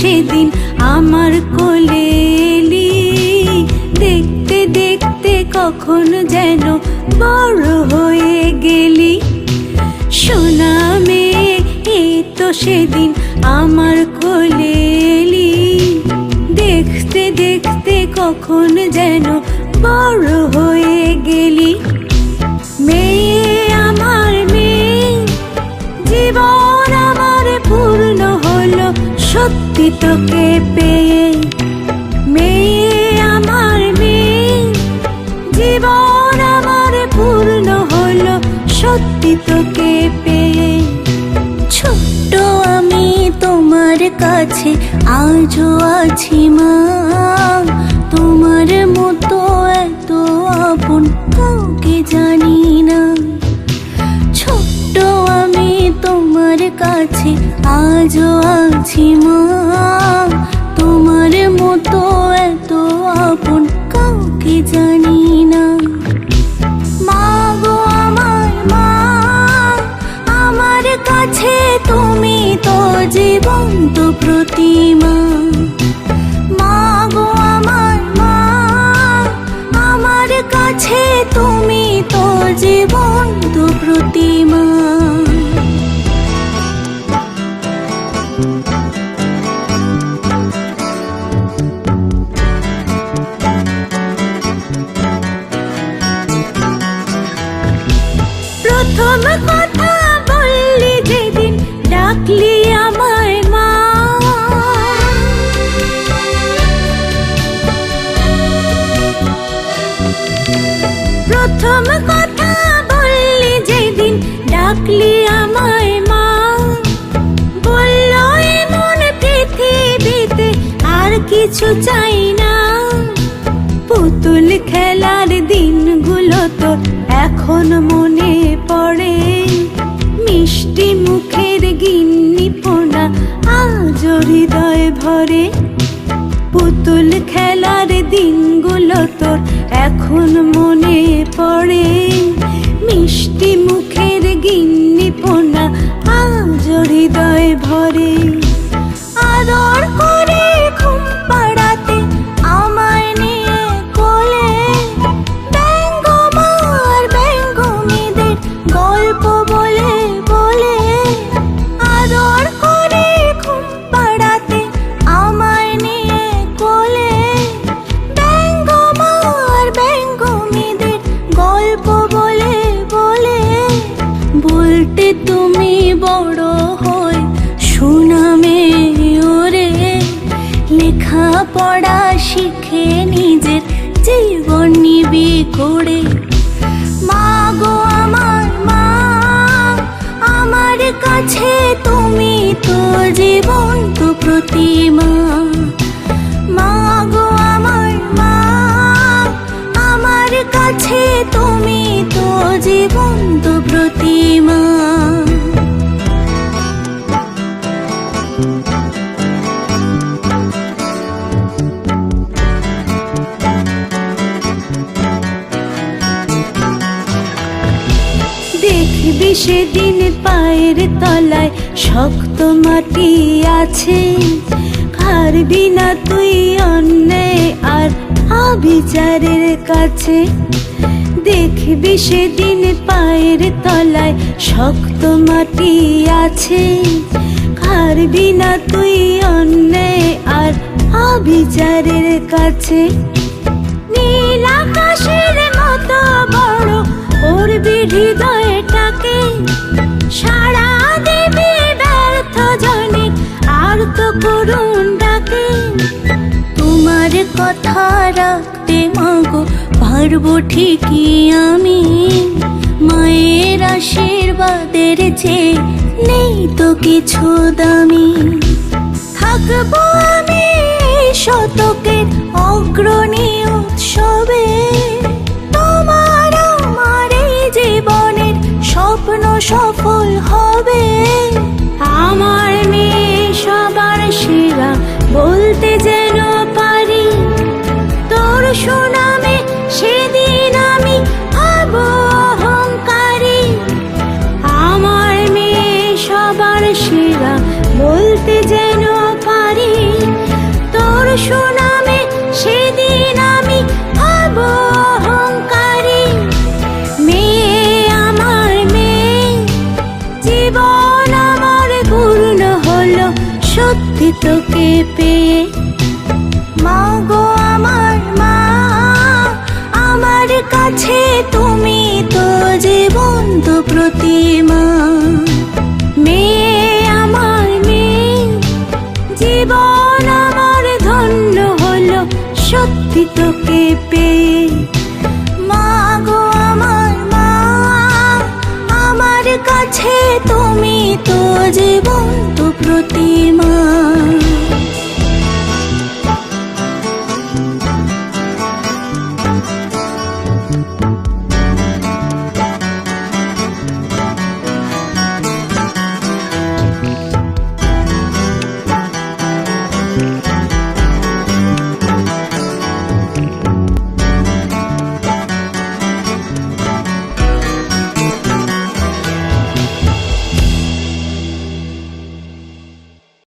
সেদিন আমার কোলে এলি, দেখতে দেখতে কখন যেন বড় হয়ে গেলি। সোনা মেয়ে এই তো সেদিন আমার কোলে এলি, দেখতে দেখতে কখন যেন বড় হয়ে গেলি। মেয়ে আমার মেয়ে, জীবন আমার পূর্ণ হলো সত্যি তোকে পেয়ে। মেয়ে আমার মেয়ে, জীবন আমার পূর্ণ হলো সত্যি তোকে পেয়ে। ছোট্ট আমি তোমার কাছে আজও আছি মা, তোমার মতো এত আপন কাউকে জানি না। ছোট্ট আমি তোমার কাছে আজও আছি মা, তোমার মতো এত আপন কাউকে জানি না। মা গো আমার মা, আমার কাছে তুমি তো জীবন্ত প্রতিমা। মা গো আমার মা, আমার কাছে তুমি তো জীবন্ত প্রতিমা। প্রথম কথা বললি যেদিন ডাকলি আমায় মা, প্রথম কথা বললি যেদিন ডাকলি আমায় মা, বলল এমন পৃথিবীতে আর কিছু চাই না। পুতুল খেলার দিনগুলো তো এখন মনে পড়ে, মিষ্টি মুখের গিন্নি পোনা আজ হৃদয় ভরে। পুতুল খেলার দিনগুলো তোর এখন মনে পড়ে, মিষ্টি মুখের গিন্নি পোনা আজ হৃদয় ভরে। আদর করে ঘুম পাড়াতে আমায় নিয়ে কোলে, ব্যঙ্গমার ব্যঙ্গমীদের গল্প বলে বলে। আদর করে ঘুম পাড়াতে আমায় নিয়ে কোলে, ব্যঙ্গমার ব্যঙ্গমীদের গল্প বলে বলে। বলতে তুমি বড় হয়ে শোনা মেয়ে ওরে, লেখা পড়া শিখে নিজের জীবন নিবি করে। মা গো আমার মা, আমার কাছে তুমি তো জীবন্ত প্রতিমা। মা গো আমার মা, আমার কাছে তুমি তো জীবন্ত প্রতিমা। দেখবি সেদিন পায়ের তলায় শক্ত মাটি আছে, হারবি না তুই অন্যায় আর অবিচারের কাছে। দেখবি সেদিন পায়ের তলায় শক্ত মাটি আছে, হারবি না তুই অন্যায় আর অবিচারের কাছে। নীল আকাশের মতো বড় করবি হৃদয়টাকে, সারা দেবে ব্যর্থ জনে আর তো করুণ ডাকে। তোমার কথা রাখতে মাগো পারবো ঠিকই আমি, মায়ের আশীর্বাদের চেয়ে নেই তো কিছু দামি। থাকবো আমি শতকের অগ্রণী উৎসবে, তোমার আমার এই জীবনের স্বপ্ন সফল হবে। আমার মেয়ে সবার সেরা বলতে যেন পারি, তোর সুনামে সেদিন আমি হব অহংকারী। আমার মেয়ে সবার সেরা বলতে যেন পারি, তোকে পেয়ে। মা গো আমার মা, আমার কাছে তুমি তো জীবন্ত প্রতিমা। মেয়ে আমার মেয়ে, জীবন আমার ধন্য হলো সত্যি তোকে পেয়ে। মা গো আমার মা, আমার কাছে তুমি তো